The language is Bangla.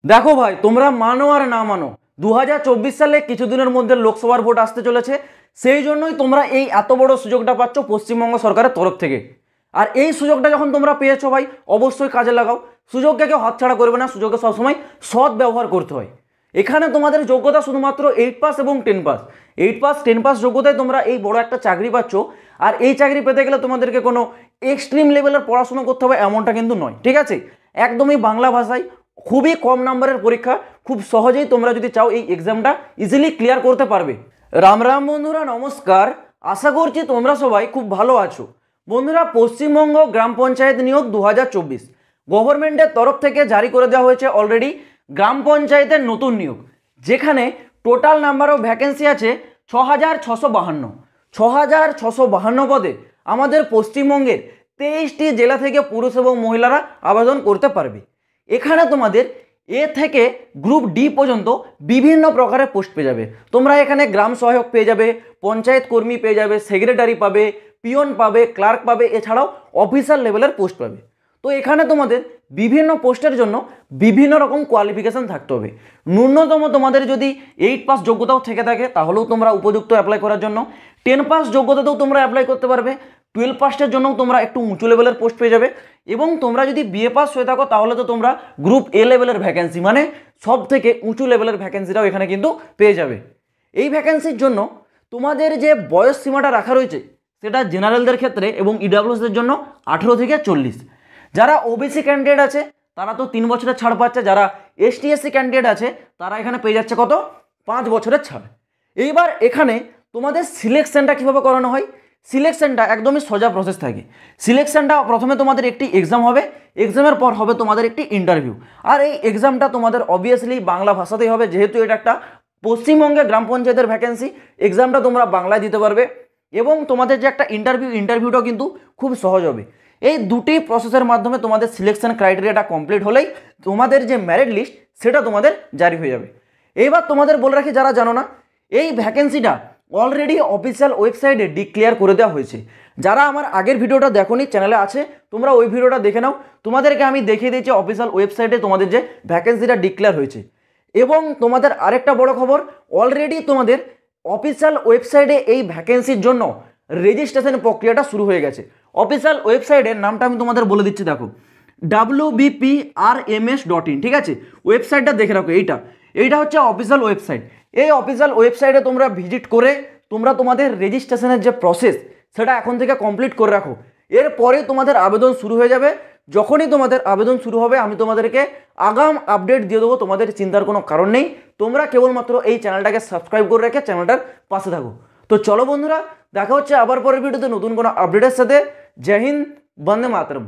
দেখো ভাই, তোমরা মানো আর না মানো, 2024 সালে কিছুদিনের মধ্যে লোকসভার ভোট আসতে চলেছে। সেই জন্যই তোমরা এই এত বড় সুযোগটা পাচ্ছ পশ্চিমবঙ্গ সরকারের তরফ থেকে। আর এই সুযোগটা যখন তোমরা পেয়েছো ভাই, অবশ্যই কাজে লাগাও। সুযোগকে কেউ হাতছাড়া করবে না, সুযোগকে সবসময় সৎ ব্যবহার করতে হয়। এখানে তোমাদের যোগ্যতা শুধুমাত্র 8 পাস এবং 10 পাস। 8 পাস 10 পাস যোগ্যতায় তোমরা এই বড় একটা চাকরি পাচ্ছ। আর এই চাকরি পেতে গেলে তোমাদেরকে কোনো এক্সট্রিম লেভেলের পড়াশোনা করতে হবে এমনটা কিন্তু নয়, ঠিক আছে? একদমই বাংলা ভাষায় খুবই কম নাম্বারের পরীক্ষা, খুব সহজেই তোমরা যদি চাও এই এক্সামটা ইজিলি ক্লিয়ার করতে পারবে। রাম রাম বন্ধুরা, নমস্কার। আশা করছি তোমরা সবাই খুব ভালো আছো। বন্ধুরা, পশ্চিমবঙ্গ গ্রাম পঞ্চায়েত নিয়োগ 2024 গভর্নমেন্টের তরফ থেকে জারি করে দেওয়া হয়েছে অলরেডি গ্রাম পঞ্চায়েতের নতুন নিয়োগ, যেখানে টোটাল নাম্বার অফ ভ্যাকেন্সি আছে 6652। 6652 পদে আমাদের পশ্চিমবঙ্গের 23টি জেলা থেকে পুরুষ এবং মহিলারা আবেদন করতে পারবে। এখানে তোমাদের এ থেকে গ্রুপ ডি পর্যন্ত বিভিন্ন প্রকারের পোস্ট পেয়ে যাবে। তোমরা এখানে গ্রাম সহায়ক পেয়ে যাবে, পঞ্চায়েত কর্মী পেয়ে যাবে, সেক্রেটারি পাবে, পিয়ন পাবে, ক্লার্ক পাবে, এছাড়াও অফিসার লেভেলের পোস্ট পাবে। তো এখানে তোমাদের বিভিন্ন পোস্টের জন্য বিভিন্ন রকম কোয়ালিফিকেশান থাকতে হবে। ন্যূনতম তোমাদের যদি 8 পাস যোগ্যতাও থেকে থাকে তাহলেও তোমরা উপযুক্ত অ্যাপ্লাই করার জন্য। 10 পাস যোগ্যতাতেও তোমরা অ্যাপ্লাই করতে পারবে। 12 পাসের জন্যও তোমরা একটু উঁচু লেভেলের পোস্ট পেয়ে যাবে। এবং তোমরা যদি বিএ পাস হয়ে থাকো তাহলে তো তোমরা গ্রুপ এ লেভেলের ভ্যাকেন্সি, মানে সব থেকে উঁচু লেভেলের ভ্যাকেন্সিটাও এখানে কিন্তু পেয়ে যাবে। এই ভ্যাকেন্সির জন্য তোমাদের যে বয়স সীমাটা রাখা রয়েছে সেটা জেনারেলদের ক্ষেত্রে এবং ইডাব্লিউএসদের জন্য 18 থেকে 40। যারা ওবিসি ক্যান্ডিডেট আছে তারা তো 3 বছরের ছাড় পাচ্ছে। যারা এসটি এসসি ক্যান্ডিডেট আছে তারা এখানে পেয়ে যাচ্ছে কত? 5 বছরের ছাড়। এইবার এখানে তোমাদের সিলেকশনটা কীভাবে করানো হয়? সিলেকশনটা একদমই সোজা প্রসেস থাকে। সিলেকশনটা প্রথমে তোমাদের একটি এক্সাম হবে, এক্সামের পর হবে তোমাদের একটি ইন্টারভিউ। আর এই এক্সামটা তোমাদের অবভিয়াসলি বাংলা ভাষাতেই হবে, যেহেতু এটা একটা পশ্চিমবঙ্গে গ্রাম পঞ্চায়েতের ভ্যাকেন্সি। এক্সামটা তোমরা বাংলায় দিতে পারবে এবং তোমাদের যে একটা ইন্টারভিউটাও কিন্তু খুব সহজ হবে। এই দুটি প্রসেসের মাধ্যমে তোমাদের সিলেকশন ক্রাইটেরিয়াটা কমপ্লিট হলেই তোমাদের যে মেরিট লিস্ট সেটা তোমাদের জারি হয়ে যাবে। এইবার তোমাদের বলে রাখি, যারা জানো না, এই ভ্যাকেন্সিটা অলরেডি অফিসিয়াল ওয়েবসাইটে ডিক্লেয়ার করে দেওয়া হয়েছে। যারা আমার আগের ভিডিওটা দেখোনি, চ্যানেলে আছে, তোমরা ওই ভিডিওটা দেখে নাও। তোমাদেরকে আমি দেখিয়ে দিয়েছি অফিসিয়াল ওয়েবসাইটে তোমাদের যে ভ্যাকেন্সিটা ডিক্লেয়ার হয়েছে। এবং তোমাদের আরেকটা বড় খবর, অলরেডি তোমাদের অফিসিয়াল ওয়েবসাইটে এই ভ্যাকেন্সির জন্য রেজিস্ট্রেশন প্রক্রিয়াটা শুরু হয়ে গেছে। অফিসিয়াল ওয়েবসাইটের নামটা আমি তোমাদের বলে দিচ্ছি, দেখো wbprms.in, ঠিক আছে? ওয়েবসাইটটা দেখে রাখো। এইটা হচ্ছে অফিসিয়াল ওয়েবসাইট। এই অফিসিয়াল ওয়েবসাইটে তোমরা ভিজিট করে তোমরা তোমাদের রেজিস্ট্রেশনের যে প্রসেস সেটা এখন থেকে কমপ্লিট করে রাখো। এরপরে তোমাদের আবেদন শুরু হয়ে যাবে। যখনই তোমাদের আবেদন শুরু হবে আমি তোমাদেরকে আগাম আপডেট দিয়ে দেবো, তোমাদের চিন্তার কোনো কারণ নেই। তোমরা কেবলমাত্র এই চ্যানেলটাকে সাবস্ক্রাইব করে রেখে চ্যানেলটার পাশে থাকো। তো চলো বন্ধুরা, দেখা হচ্ছে আবার পরের ভিডিওতে নতুন কোনো আপডেটের সাথে। জয় হিন্দ, বন্দে মাতরম।